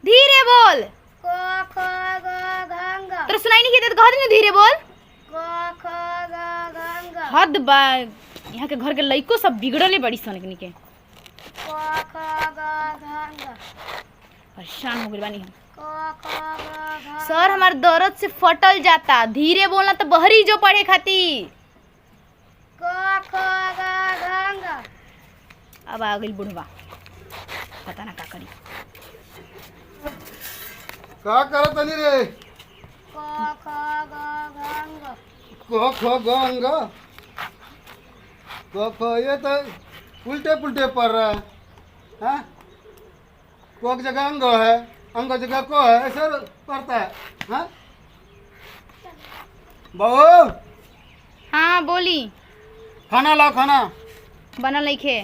धीरे बोल। क ख ग घ ङ। तो सुनाई नहीं देता, कह दी धीरे बोल। क ख ग घ ङ। हद बा, यहाँ के घर के लइको सब बिगड़ले बड़ी सन के। क ख ग घ ङ। परेशान हो गए बानी हम। क ख ग घ। सर हमार दर्द से फटल जाता, धीरे बोलना तो बहरी जो पढ़े खातिर। क ख ग घ ङ। अब आ गई बुढ़वा, पता ना का करी। का करत तनी रे? क ख ग घ ङ। क ख ग अंग। क ख ये तो उल्टे पुल्टे पढ़ रहा है। हाँ? क की जगह अंग है, अंग की जगह क है, ऐसे पढ़ता है। हाँ? बहू हाँ बोली। खाना लाओ, खाना। बनल नहीं खे,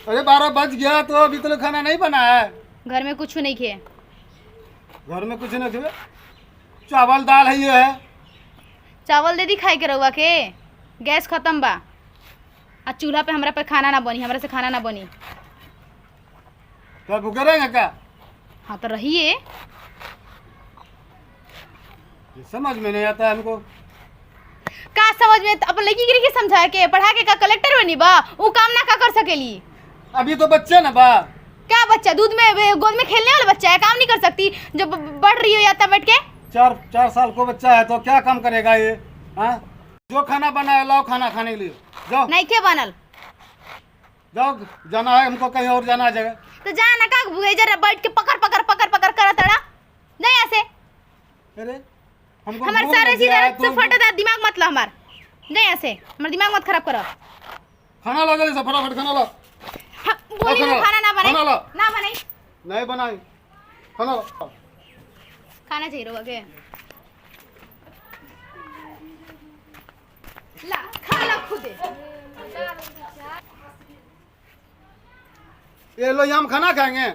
अरे 12 बज गया तो अभी तक खाना नहीं बना है। घर में कुछ नहीं खे। घर में कुछ नहीं थे, चावल दाल है ये है। चावल दे दी खाए के रहुआ के, गैस खत्म बा। आ चूल्हा पे हमरा पे खाना ना बनी, हमरा से खाना ना बनी। तो भूखे रहेंगे क्या? हाँ तो रहिए। ये समझ में नहीं आता है हमको। का समझ में अपन लड़की के समझा के पढ़ा के का कलेक्टर बनी बा, वो काम ना का कर सकेली। अभी तो बच्चे ना बा। क्या बच्चा, दूध में गोद में खेलने वाला बच्चा है, काम नहीं कर सकती जब बढ़ रही हो या तब बैठ के। 4 साल को बच्चा है तो क्या काम करेगा ये? हाँ? जो खाना बनाया लाओ खाना खाने के लिए। जाओ नहीं के बनल जाओ, जाना है हमको कहीं और जाना है जगह। तो जा ना का जरा बैठ के पकड़ पकड़ पकड़ पकड़ कर तड़ा नहीं ऐसे। अरे हमको हमारे भूख सारे लग गया है, चीज से फटता दिमाग मत ला हमार, नहीं ऐसे हमारा दिमाग मत खराब करो। खाना ला जल्दी से, फटाफट खाना ला। हाँ, बोली खाना ना खाना ना बने, खाना ला। ना बने। नहीं बनाई खाना ला। खाना चाहिए रोगा के ला, खा ला खुद। ये लो हम खाना खाएंगे।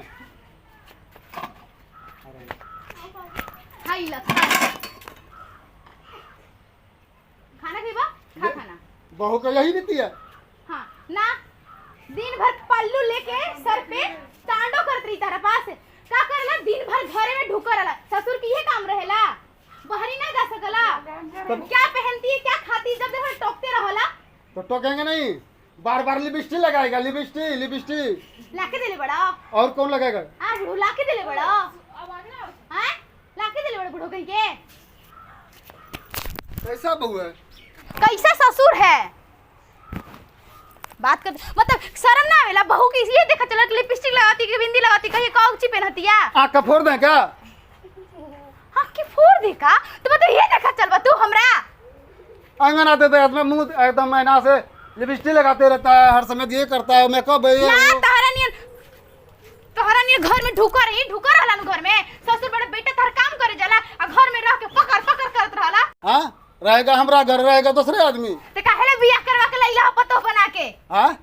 खाई ला, खा ला। खाना खीबा, खा खाना। बहू का यही रीति है। हाँ ना, दिन भर पल्लू लेके सर पे तांडो करत रही तारा पास का करला, दिन भर घरे में ढुकर रहला। ससुर की ये काम रहेला, बाहरी ना जा सकला। क्या पहनती है, क्या खाती, जब देखो टोकते रहला। तो टोकेंगे नहीं, बार बार लिपस्टिक लगाएगा। लिपस्टिक लिपस्टिक लाके देले बड़ा, और कौन लगाएगा? आ बुढ़ो लाके देले बड़ा। हैं लाके देले बड़ा बुढ़ो कहीं के। कैसा बहू है? कैसा ससुर है बात कर, मतलब शर्म ना आवेला बहू की। ये देखा चला लिपस्टिक लगाती कि बिंदी लगाती, कहीं कौची पहनती है। आँख का फोड़ दें क्या? हाँ की फोड़ दे का, तो मतलब ये देखा चल बा तू हमरा आंगन आते थे इसमें मुंह एकदम महीना से लिपस्टिक लगाते रहता है, हर समय ये करता है, मेकअप है ये ना। वो। तोहरा नियन घर में ढुकर रहला नु घर में। ससुर बड़ा बेटा तार काम करे जाला आ घर में रह के पकड़ पकड़ करत रहला। हाँ रहेगा हमरा घर, रहेगा दूसरे आदमी। ते काहेले बियाह करवा के लइला हो पतो बना के। हाँ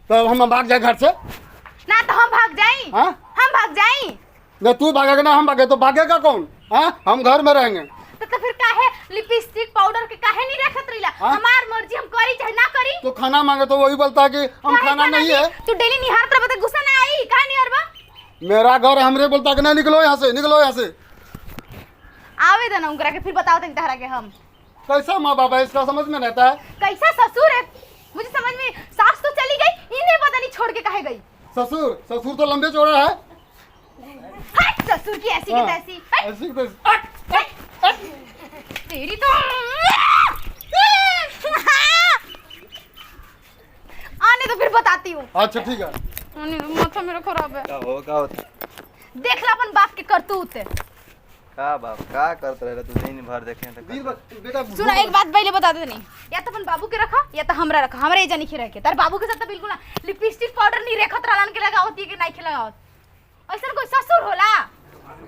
तो हम भाग जाए घर से? ना तो हम भाग जाई। हाँ हम भाग जाई नहीं, तू भागेगा ना हम भागे तो भागेगा कौन? हाँ हम घर में रहेंगे। तो फिर काहे लिपस्टिक पाउडर के काहे नहीं रखत रहिला? हाँ? हमार मर्जी, हम करी चाहे ना करी। तो खाना मांगे तो वही बोलता है कि हम काहे खाना नहीं है। तू डेली निहारत रह, बता गुस्सा ना आई काहे निहारबा? मेरा घर हमरे बोलता कि नहीं निकलो यहाँ से, निकलो यहाँ से। आवे दे ना उनकरा के, फिर बताओ तनी तहरा के हम कैसा माँ बाप है इसका समझ में रहता है? कैसा ससुर है मुझे समझ में। सास तो चली गई, इन्हें पता नहीं छोड़ के काहे गई। ससुर ससुर तो लंबे चौड़ा है। हट, ससुर की ऐसी की हाँ, तैसी। हट, ऐसी की तैसी। तेरी तो आने तो फिर बताती हूँ। अच्छा ठीक है। माथा मेरा खराब है। क्या होता? देख ला अपन बाप के करतूत। का बाप का करते रहे तू? दिन भर देखे तो दिन भर बेटा सुना एक बात पहले बता दे, नहीं या तो अपन बाबू के रखा या तो हमरा रखा। हमरा एजा नहीं रह के तार बाबू के साथ तो बिल्कुल ना। लिपस्टिक पाउडर नहीं रेखत रहलन के लगावती के नहीं लगावत। ऐसा कोई ससुर होला?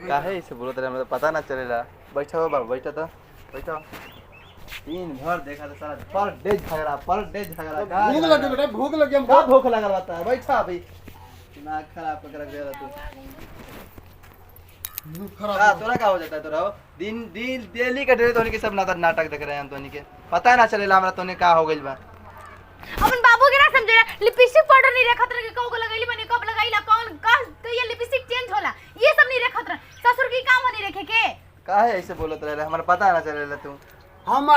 काहे इसे बोलत रहे, हमें तो पता ना चलेला। बैठा हो बाबू, बैठा तो बैठा। दिन भर देखा तो सारा पर डे झगड़ा का। भूख लगी बेटा, भूख लगी हमको। का भूख लगल बता? बैठा अभी, दिमाग खराब कर रख दिया तू। खराब हाँ तोरा का हो जाता है? तोरा दिन दिन डेली का डेली तोनी के सब नाटक देख रहे हैं हम। तोनी के पता ना चलेला हमरा तोनी का हो गइल बा। अपन बाबू के ना समझेला। लिपस्टिक पाउडर नहीं रेखत रह के कब लगैली, मैंने कब लगाईला, कौन का तो ये लिपस्टिक चेंज होला, ये सब नहीं काहे ऐसे बोलत रहे, हमारा पता ना चलेला तू। हम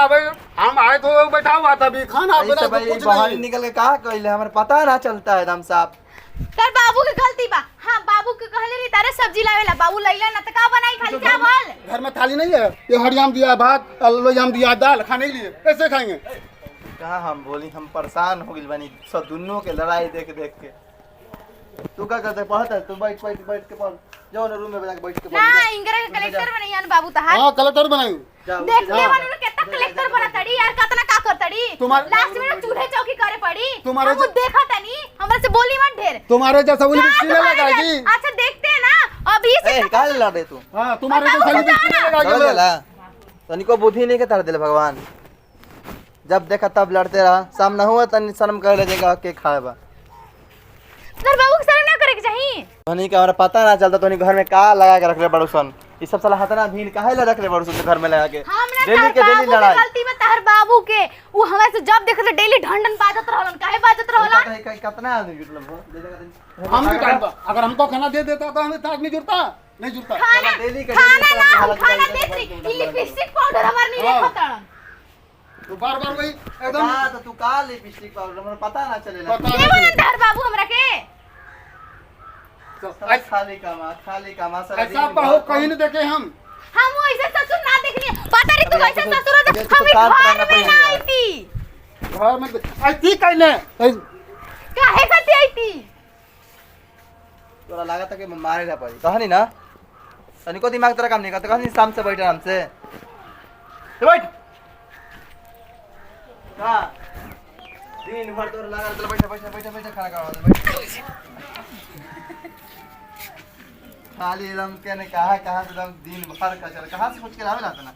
आए तो बैठा हुआ था अभी खाना बना ऐसे तो भाई कुछ बाहर नहीं। निकल के कहा कहले, हमारा पता ना चलता है एकदम साफ। तर बाबू के गलती बा। हाँ बाबू के कहले रही तारे सब्जी लावेला, बाबू लैला ना त का बनाई खाली चावल। घर में थाली नहीं है, ये हरियाम दिया भात, लोयाम दिया दाल खाने के लिए, कैसे खाएंगे? कहा हम बोली, हम परेशान हो गइल बानी सब दोनों के लड़ाई देख देख के। तू क्या करते पढ़ता है? तू बैठ बैठ बैठ के पढ़, जाओ ना रूम में जाके बैठ के पढ़। ना इंगरा के कलेक्टर बनैयान बाबू तहार। हाँ कलेक्टर बनाई। देखते वालों ने कितना कलेक्टर बना तड़ी यार, कितना का कर तड़ी। तुम्हारे- लास्ट में चूल्हे चौकी करे पड़ी। तुम्हारे हम देखा तनी, हमरा से बोली मत ढेर। तुम्हारे जैसा वो लिपस्टिक हाँ, तुम्हारे लगाएगी। जैसा- अच्छा देखते हैं ना अभी से। ए काहे लड़ रहे तू? हाँ तुम्हारे बताओ, जैसा बताओ लिपस्टिक ना। लगाएगी। चला तनिको बुद्धि नहीं के तार दिले भगवान। जब देखा तब लड़ते रहा, सामना हुआ तनी शर्म कर ले जगह के खाए बा। सर बाबू के शर्म ना करे के चाहिए। तनी का हमरा पता ना चलता, तनी घर में का लगा के रख ले बड़ू सन। ई सब साला हतना भीन काहे ला रख ले बड़ू सन घर में लगा के? हमरा डेली तार के डेली बाबू के लड़ाई। गलती में तार बाबू के वो हमरा से जब देखले डेली ढंढन बाजत रहलन। काहे बाजत रहलन? कितना आदमी जुटल हो? हम भी टाइम पर अगर हमको खाना दे देता तो हमें आदमी जुड़ता नहीं जुड़ता। खाना डेली का खाना डेली ना हालत खाना बदल देत बदल रही। लिपस्टिक पाउडर हमार नहीं हाँ। देखत। तो बार बार वही एकदम का तो तू का लिपस्टिक पाउडर हमरा पता ना चलेला। पता देवो ना तार बाबू हमरा के। साला खाली कामा साला ऐसा बहू कहीं नहीं देखे हम। हम ऐसे ससुर ना देखनी। पता नहीं तू अरे कैसे यार, ससुर हो। ये तो हम काम घर करना में ना पड़ेगा। आई थी। घर में ऐसी कहने काहे करती आई थी? तोरा लगा था कि मैं मारे ना पड़ी कहानी ना। तनिको दिमाग तेरा काम नहीं करता, कहानी शाम से बैठ आराम से बैठ। का दिन भर तोरा लगा चल बैठ बैठ बैठ बैठ खाना खा बैठ। खाली एकदम कहने कहा से एकदम दिन भर का चल कहां से सोच के लावे लाता ना।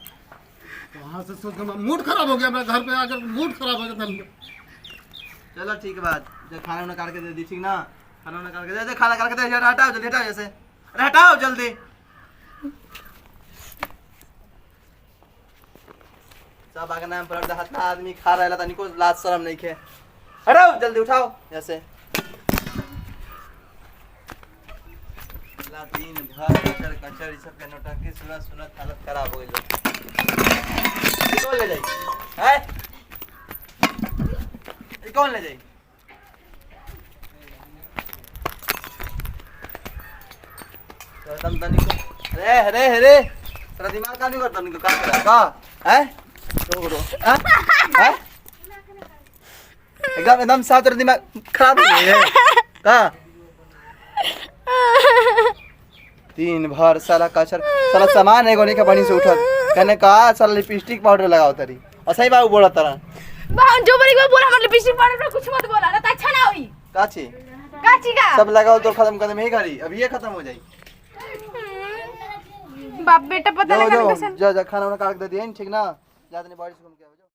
वहाँ से सोच मूड खराब हो गया मेरा, घर पे आकर मूड खराब हो जाता। चलो ठीक है बात, जब खाना उन्हें काट के दे दी ठीक ना, खाना उन्हें काट के दे, खाना काट के दे, हटाओ जल्दी हटाओ जैसे, अरे हटाओ जल्दी। सब आगे नाम पर हतना आदमी खा रहा है तनिको लाज शर्म नहीं खे, हटाओ जल्दी उठाओ जैसे। दिन भर कचर कचर ये सब के नौटंकी सुनत सुनत हालत खराब हो गई। कौन ले जाई है? ये कौन ले जाई? तो एकदम तनिको अरे अरे अरे तेरा दिमाग काम नहीं करता तनिको काम करा का है? तो रो हैं? एकदम साफ तेरा दिमाग खराब हो गया है का? दिन भर साला कचर साला सामान एगो नहीं का बनी से उठत कहने का साला लिपस्टिक पाउडर लगाओ तरी और सही बाबू बोला तरह जो बड़ी को बोला मतलब लिपस्टिक पाउडर पे कुछ मत बोला ना तो अच्छा ना होई। काची काची का सब लगाओ तो खत्म कर दे ही करी अब ये खत्म हो जाई। बाप बेटा पता जाओ लगा जाओ कैसे। जा जा खाना वाना काट के दे दिया ठीक ना, ज्यादा नहीं बारिश घूम के आओ।